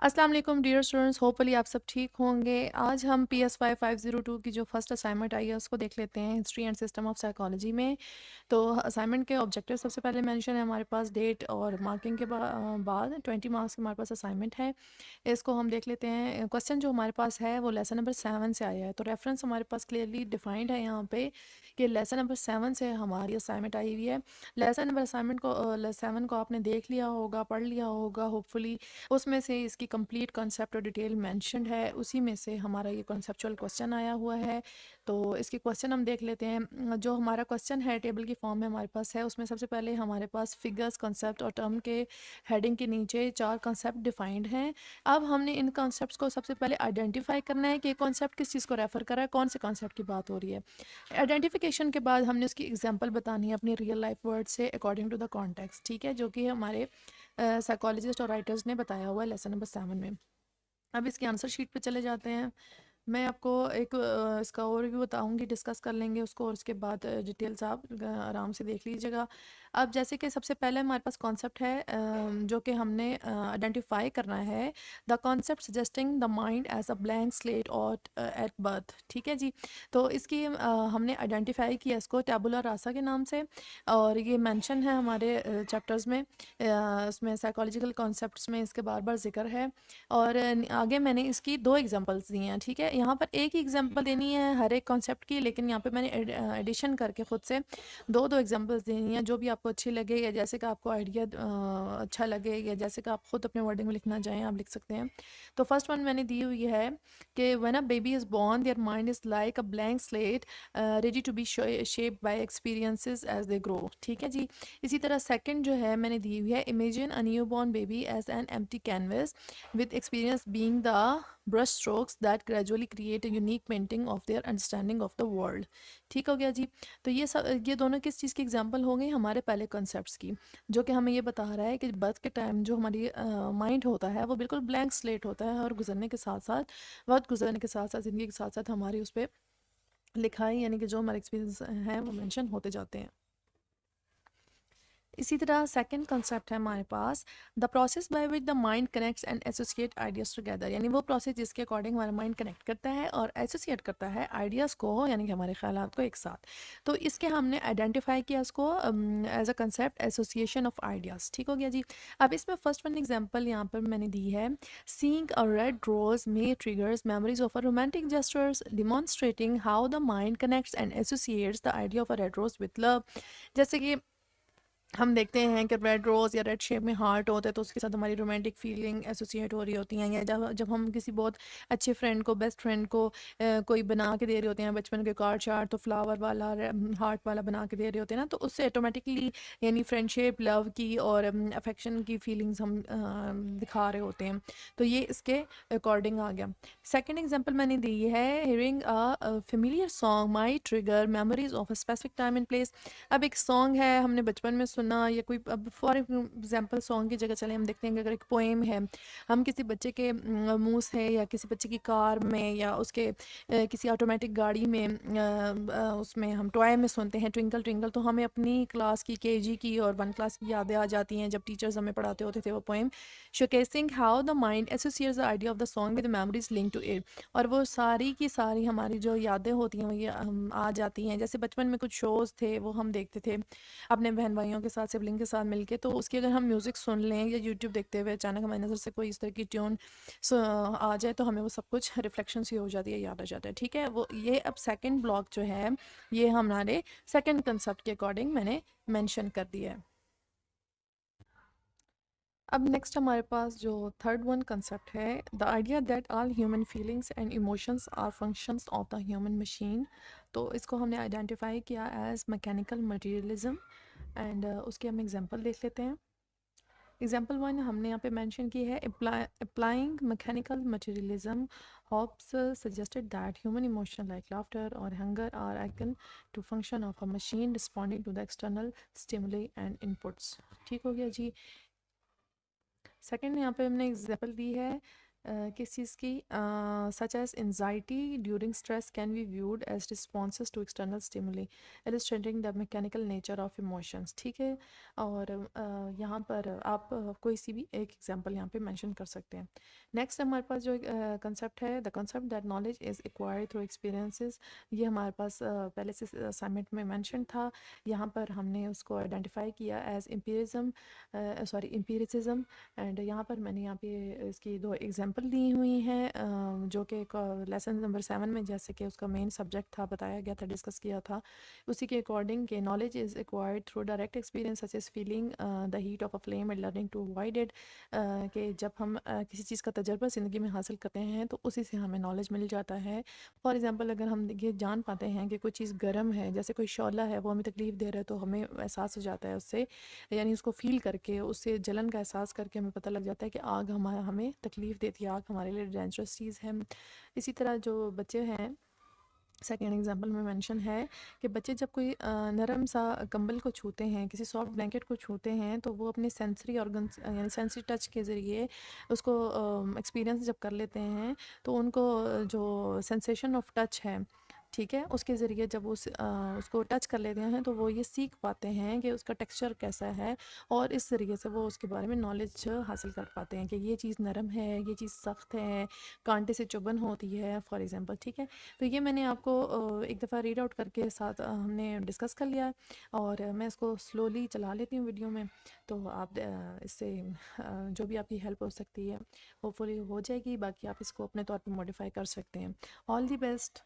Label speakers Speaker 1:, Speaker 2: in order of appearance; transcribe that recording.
Speaker 1: अस्सलाम वालेकुम dear students, hopefully आप सब ठीक होंगे। आज हम PS5 502 की जो फर्स्ट असाइनमेंट आई है उसको देख लेते हैं, history and system of psychology में। तो असाइनमेंट के ऑब्जेक्टिव सबसे पहले मेंशन है हमारे पास, डेट और मार्किंग के बाद 20 मार्क्स के हमारे पास असाइनमेंट है। इसको हम देख लेते हैं। क्वेश्चन जो हमारे पास है वो लेसन नंबर 7 से आया है, तो रेफरेंस हमारे पास क्लियरली डिफाइंड है यहाँ पे कि लेसन नंबर 7 से हमारी असाइनमेंट आई हुई है। लेसन नंबर असाइनमेंट को 7 को आपने देख लिया होगा, पढ़ लिया होगा होपफुली। उसमें से इसकी कंप्लीट कॉन्सेप्ट और डिटेल मेंशन्ड है, उसी में से हमारा ये कॉन्सेप्चुअल क्वेश्चन आया हुआ है। तो इसके क्वेश्चन हम देख लेते हैं। जो हमारा क्वेश्चन है टेबल की फॉर्म में हमारे पास है, उसमें सबसे पहले हमारे पास फिगर्स, कॉन्सेप्ट और टर्म के हेडिंग के नीचे 4 कॉन्सेप्ट डिफाइंड हैं। अब हमने इन कॉन्सेप्ट्स को सबसे पहले आइडेंटिफाई करना है कि कॉन्सेप्ट किस चीज़ को रेफर कर रहा है, कौन से कॉन्सेप्ट की बात हो रही है। आइडेंटिफिकेशन के बाद हमने उसकी एग्जांपल बतानी है अपनी रियल लाइफ वर्ड से अकॉर्डिंग टू द कॉन्टेक्स्ट, ठीक है, जो कि हमारे साइकोलॉजिस्ट और राइटर्स ने बताया हुआ है लेसन नंबर 7 में। अब इसके आंसर शीट पे चले जाते हैं। मैं आपको एक इसका ओवरव्यू बताऊंगी, डिस्कस कर लेंगे उसको, और उसके बाद डिटेल्स आप आराम से देख लीजिएगा। अब जैसे कि सबसे पहले हमारे पास कॉन्सेप्ट है जो कि हमने आइडेंटिफाई करना है, the concept suggesting the mind as a blank slate और एट बर्थ, ठीक है जी। तो इसकी हमने आइडेंटिफाई किया इसको टैबुला रासा के नाम से, और ये मेंशन है हमारे चैप्टर्स में, उसमें साइकोलॉजिकल कॉन्सेप्ट्स में इसके बार बार जिक्र है। और आगे मैंने इसकी 2 एग्जांपल्स दी हैं, ठीक है। यहाँ पर एक ही एग्जांपल देनी है हर एक कॉन्सेप्ट की, लेकिन यहाँ पे मैंने एडिशन करके खुद से दो एग्जांपल्स देनी है, जो भी आपको अच्छी लगे या जैसे कि आपको आइडिया अच्छा लगे या जैसे कि आप खुद अपने वर्डिंग में लिखना चाहें आप लिख सकते हैं। तो फर्स्ट वन मैंने दी हुई है कि when a baby is born their mind is like a blank slate ready to be shaped by experiences as they grow, ठीक है जी। इसी तरह सेकंड जो है मैंने दी हुई है, imagine a new born baby as an empty canvas with experience being the brush strokes that gradually create a unique painting of their understanding of the world। ठीक हो गया जी। तो ये दोनों किस चीज़ की एग्जांपल हो गई, हमारे पहले कॉन्सेप्ट्स की, जो कि हमें ये बता रहा है कि बर्थ के टाइम जो हमारी माइंड होता है वो बिल्कुल ब्लैंक स्लेट होता है, और गुजरने के साथ साथ, वक्त गुजरने के साथ साथ, ज़िंदगी के साथ साथ हमारी उस पर लिखाई यानी कि जो हमारे एक्सपीरियंस हैं वो मेंशन होते जाते हैं। इसी तरह सेकंड कंसेप्ट है हमारे पास, the process by which the mind connects and associate ideas together, यानी वो प्रोसेस जिसके अकॉर्डिंग हमारा माइंड कनेक्ट करता है और एसोसिएट करता है आइडियाज़ को, यानी कि हमारे ख्यालात को एक साथ। तो इसके हमने आइडेंटिफाई किया इसको as a concept association of ideas, ठीक हो गया जी। अब इसमें फर्स्ट वन एग्जाम्पल यहाँ पर मैंने दी है, seeing a red rose may triggers memories of a romantic gestures demonstrating how the mind connects and associates the idea of a red rose with love. जैसे कि हम देखते हैं कि रेड रोज़ या रेड शेप में हार्ट होता है, तो उसके साथ हमारी रोमांटिक फीलिंग एसोसिएट हो रही होती हैं, या जब जब हम किसी बहुत अच्छे फ्रेंड को, बेस्ट फ्रेंड को कोई बना के दे रहे होते हैं बचपन के कार्ड शार्ट, तो फ्लावर वाला हार्ट वाला बना के दे रहे होते हैं ना, तो उससे ऑटोमेटिकली यानी फ्रेंडशिप, लव की और अफेक्शन की फीलिंग्स हम दिखा रहे होते हैं। तो ये इसके अकॉर्डिंग आ गया। सेकेंड एग्जाम्पल मैंने दी है, hearing a familiar song my trigger memories of a specific time and place. अब एक सॉन्ग है, हमने बचपन में सुना, या कोई, अब फॉर एग्जांपल सॉन्ग की जगह चले हम देखते हैं कि अगर एक पोएम है, हम किसी बच्चे के मुंह से या किसी बच्चे की कार में या उसके किसी ऑटोमेटिक गाड़ी में उसमें हम टॉय में सुनते हैं ट्विंकल ट्विंकल, तो हमें अपनी क्लास की, केजी की और 1 क्लास की यादें आ जाती हैं जब टीचर्स हमें पढ़ाते होते थे वो poem, showcasing how the mind associates the idea of the song with memories link to it. और वो सारी की सारी हमारी जो यादें होती हैं वो ये आ जाती हैं। जैसे बचपन में कुछ शोज़ थे वो हम देखते थे अपने बहन भाइयों के साथ, सिबलिंग के साथ मिलके, तो उसकी अगर हम म्यूज़िक सुन लें या यूट्यूब देखते हुए अचानक हमारी नज़र से कोई इस तरह की ट्यून आ जाए, तो हमें वो सब कुछ रिफ्लेक्शन सी हो जाती है, याद आ जाता है, ठीक है। वो ये अब सेकंड ब्लॉक जो है ये हमारे सेकंड कंसेप्ट के अकॉर्डिंग मैंने मेंशन कर दिया है। अब नेक्स्ट हमारे पास जो थर्ड वन कंसेप्ट है, the idea that all human feelings and emotions are functions of the human machine. तो इसको हमने आइडेंटिफाई किया एज मैकेनिकल मटेरियलिज्म, एंड उसके हम एग्जांपल देख लेते हैं। एग्जाम्पल 1 हमने यहाँ पे मेंशन की है, applying mechanical materialism, Hobbes suggested that human emotion like laughter or hunger are akin to function of a machine responding to the external stimuli and inputs। ठीक हो गया जी। सेकंड यहाँ पे हमने एग्जाम्पल दी है, किस चीज़ की? Such as anxiety during stress can be viewed as responses to external stimuli illustrating the mechanical nature of emotions. ठीक है, और यहाँ पर आप कोई सी भी एक एग्जांपल यहाँ पे मेंशन कर सकते हैं। नेक्स्ट हमारे पास जो कंसेप्ट है, the concept that knowledge is acquired through experiences. ये हमारे पास पहले से असाइनमेंट में मेंशन था। यहाँ पर हमने उसको आइडेंटिफाई किया एज एम्पिरिसिज्म। एंड यहाँ पर मैंने यहाँ पे इसकी दो एग्जांपल दी हुई हैं, जो कि लेसन नंबर 7 में जैसे कि उसका मेन सब्जेक्ट था, बताया गया था, डिस्कस किया था, उसी के अकॉर्डिंग के knowledge is acquired through direct experience such as feeling the heat of a flame and learning to avoid it. कि जब हम किसी चीज़ का तजर्बा ज़िंदगी में हासिल करते हैं तो उसी से हमें नॉलेज मिल जाता है। फॉर एग्ज़ाम्पल, अगर हम ये जान पाते हैं कि कोई चीज़ गर्म है, जैसे कोई शौला है, वो हमें तकलीफ़ दे रहा है, तो हमें एहसास हो जाता है उससे, यानी उसको फ़ील करके, उससे जलन का एहसास करके हमें पता लग जाता है कि आग हमें तकलीफ़ देती है, आग हमारे लिए डेंजरस चीज़ है। इसी तरह जो बच्चे हैं, सेकेंड एग्जांपल में मेंशन है कि बच्चे जब कोई नरम सा कंबल को छूते हैं, किसी सॉफ्ट ब्लैंकेट को छूते हैं, तो वो अपने सेंसरी ऑर्गन्स यानी सेंसरी टच के ज़रिए उसको एक्सपीरियंस जब कर लेते हैं, तो उनको जो सेंसेशन ऑफ टच है, ठीक है, उसके ज़रिए जब उसको टच कर लेते हैं तो वो ये सीख पाते हैं कि उसका टेक्सचर कैसा है, और इस तरीके से वो उसके बारे में नॉलेज हासिल कर पाते हैं कि ये चीज़ नरम है, ये चीज़ सख्त है, कांटे से चुभन होती है, फॉर एग्ज़ाम्पल। ठीक है, तो ये मैंने आपको एक दफ़ा रीड आउट करके साथ हमने डिस्कस कर लिया है, और मैं इसको स्लोली चला लेती हूँ वीडियो में, तो आप इससे जो भी आपकी हेल्प हो सकती है होपफुली हो जाएगी। बाकी आप इसको अपने तौर पर मॉडिफाई कर सकते हैं। All the best.